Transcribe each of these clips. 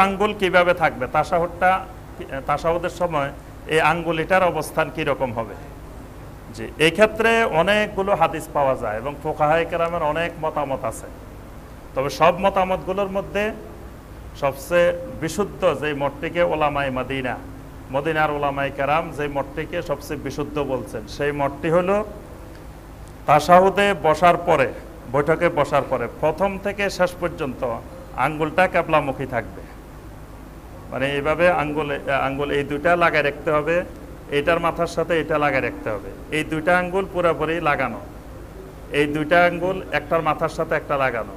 আঙ্গুল কিভাবে থাকবে, তাশাহুদের সময় এই আঙ্গুলিটার অবস্থান কি রকম হবে। জি, এই ক্ষেত্রে অনেকগুলো হাদিস পাওয়া যায় এবং ফুকাহায়ে কেরামের অনেক মতামত আছে। তবে সব মতামতগুলোর মধ্যে সবচেয়ে বিশুদ্ধ যে মতটিকে ওলামায়ে মদিনার ওলামায়ে কেরাম যে মতটিকে সবচেয়ে বিশুদ্ধ বলছেন, সেই মতটি হলো তাশাহুদে বসার পরে, বৈঠকে বসার পরে প্রথম থেকে শেষ পর্যন্ত আঙ্গুলটা কিবলামুখী থাকবে। মানে এইভাবে আঙ্গুল এই দুইটা লাগায় রাখতে হবে, এইটার মাথার সাথে এটা লাগায় রাখতে হবে। এই দুইটা আঙ্গুল পুরোপুরি লাগানো, এই দুইটা আঙ্গুল একটার মাথার সাথে একটা লাগানো,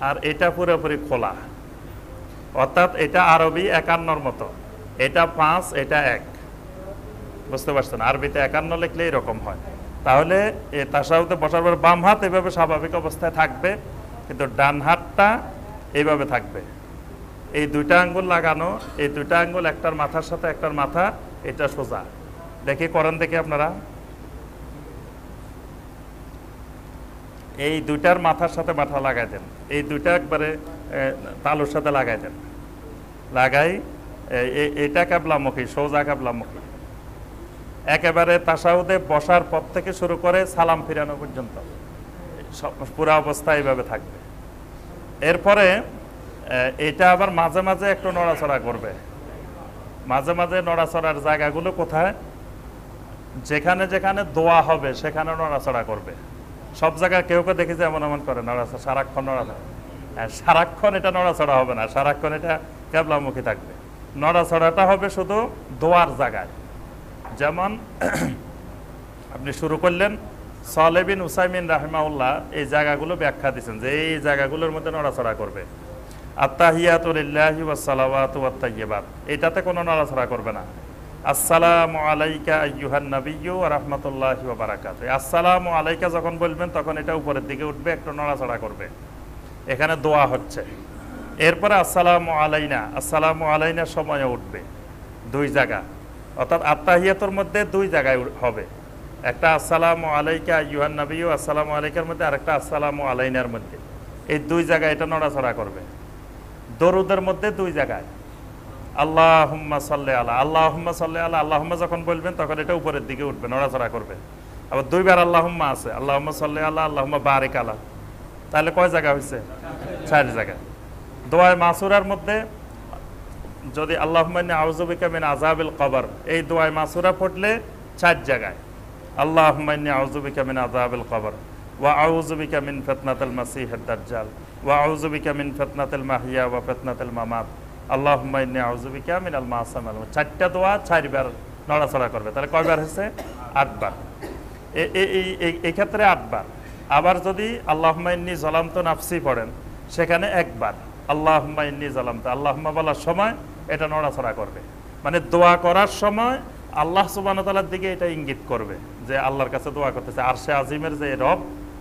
আর এটা পুরোপুরি খোলা। অর্থাৎ এটা আরবি 51 মতো, এটা 5, এটা 1। বুঝতে পারছেন? আরবিতে 51 লিখলে এরকম হয়। তাহলে এই তাশাহুদে বসার পর বাম হাত এভাবে স্বাভাবিক অবস্থায় থাকবে, কিন্তু ডান হাতটা এইভাবে থাকবে। এই দুইটা আঙ্গুল লাগানো, এই দুইটা আঙ্গুল একটার মাথার সাথে একটার মাথা, এটা সোজা। দেখি করেন, দেখি আপনারা। এই দুইটার মাথার সাথে মাথা লাগাই দেন, এই দুইটা একবারে তালুর সাথে লাগাই দেন, লাগাই এটা কিবলামুখী, সোজা কিবলামুখী। একেবারে তাশাহুদে বসার পর থেকে শুরু করে সালাম ফিরানো পর্যন্ত পুরো অবস্থা এইভাবে থাকবে। এরপরে এটা আবার মাঝে মাঝে একটু নড়াচড়া করবে। মাঝে মাঝে নড়াচড়ার জায়গাগুলো কোথায়? যেখানে যেখানে দোয়া হবে সেখানে নড়াচড়া করবে। সব জায়গায় কেউ কেউ দেখি যে এমন এমন করে নড়াচড়া, সারাক্ষণ নড়াচড়া। সারাক্ষণ এটা নড়াচড়া হবে না, সারাক্ষণ এটা কিবলামুখী থাকবে। নড়াচড়াটা হবে শুধু দোয়ার জায়গায়। যেমন আপনি শুরু করলেন, সালেহ বিন উসাইমিন রাহিমাহুল্লাহ এই জায়গাগুলো ব্যাখ্যা দিচ্ছেন যে এই জায়গাগুলোর মধ্যে নড়াচড়া করবে। আত্তাহিয়াতু লিল্লাহি ওয়াস সালাওয়াতু ওয়াত তাইয়্যিবাত, এটাতে কোনো নড়াচড়া করবে না। আসসালামু আলাইকা আইয়ুহান নাবিয়্যু ওয়া রাহমাতুল্লাহি ওয়া বারাকাতুহু, আসসালামু আলাইকা যখন বলবেন তখন এটা উপরের দিকে উঠবে, একটু নড়াচড়া করবে। এখানে দোয়া হচ্ছে। এরপরে আসসালামু আলাইনার সময় উঠবে দুই জায়গা। অর্থাৎ আত্তাহিয়াতুর মধ্যে দুই জায়গায় হবে, একটা আসসালামু আলাইকা আইয়ুহান নাবিয়্যু, আসসালামু আলাইকার মধ্যে, আরেকটা আসসালামু আলাইনার মধ্যে। এই দুই জায়গায় এটা নড়াচড়া করবে। দরুদের মধ্যে দুই জায়গায় আল্লাহুম্মা সাল্লি আলা, আল্লাহুম্মা সাল্লি আলা, আল্লাহুম্মা যখন বলবেন তখন এটা উপরের দিকে উঠবে, নড়াচড়া করবে। আবার দুইবার আল্লাহুম্মা আছে, আল্লাহুম্মা সাল্লি আলা, আল্লাহুম্মা বারিক আলা। তাহলে কয় জায়গা হয়েছে? 4 জায়গা। দোয়ায়ে মাসুরার মধ্যে যদি আল্লাহুম্মা ইন্নী আউযু বিকা মিন আযাবিল কবর, এই দোয়ায়ে মাসুরা পড়লে 4 জায়গায় আল্লাহুম্মা ইন্নী আউযু বিকা মিন আযাবিল কবর ওয়া আউযু বিকা মিন ফিতনাতিল মাসিহিদ দাজ্জাল ওয়া আউযু বিকা মিন ফিতনাতিল মাহইয়া ওয়া ফিতনাতিল মামাত আল্লাহুম্মা ইন্নী আউযু বিকা মিনাল মাসামাল। 4টা দোয়া 4 বার নড়াচড়া করবে। তাহলে কয়বার হয়েছে? 8 বার। এই ক্ষেত্রে 8 বার। আবার যদি আল্লাহুম্মা ইন্নী যালামতু নাফসি পড়েন, সেখানে 1 বার আল্লাহুম্মা ইন্নী যালামতু, আল্লাহুম্মা বলার সময় এটা নড়াচড়া করবে। মানে দোয়া করার সময় আল্লাহ সুবহানাহু ওয়া তাআলার দিকে এটা ইঙ্গিত করবে যে আল্লাহর কাছে দোয়া করতেছে, আরশে আজিমের যে রব,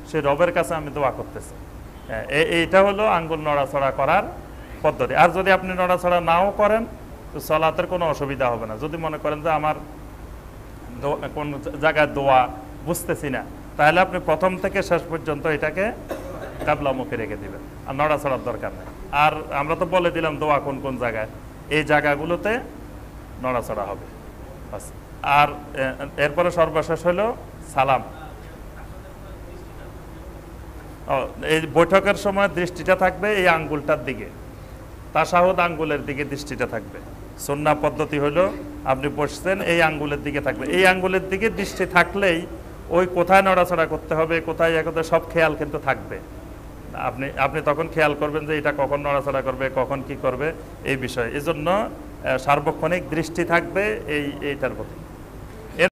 সেই রবের কাছে আমি দোয়া করতেছি। এইটা হলো আঙ্গুল নড়াচড়া করার পদ্ধতি। আর যদি আপনি নড়াচড়া নাও করেন তো সালাতের কোনো অসুবিধা হবে না। যদি মনে করেন যে আমার কোন জায়গায় দোয়া বুঝতেছি না, তাহলে আপনি প্রথম থেকে শেষ পর্যন্ত এটাকে কিবলামুখী রেখে দিবেন, আর নড়াচড়ার দরকার নেই। আর আমরা তো বলে দিলাম দোয়া কোন কোন জায়গায়, এই জায়গাগুলোতে নড়াচড়া হবে। আর এরপরে সর্বশেষ হলো সালাম। এই বৈঠকের সময় দৃষ্টিটা থাকবে এই আঙ্গুলটার দিকে, তাশাহুদ আঙ্গুলের দিকে দৃষ্টিটা থাকবে। সুন্নাহ পদ্ধতি হলো আপনি বসছেন, এই আঙ্গুলের দিকে থাকবে। এই আঙ্গুলের দিকে দৃষ্টি থাকলেই ওই কোথায় নড়াচড়া করতে হবে, কোথায় সব খেয়াল কিন্তু থাকবে। আপনি তখন খেয়াল করবেন যে এটা কখন নড়াচড়া করবে, কখন কি করবে এই বিষয়ে। এজন্য সার্বক্ষণিক দৃষ্টি থাকবে এইটার প্রতি।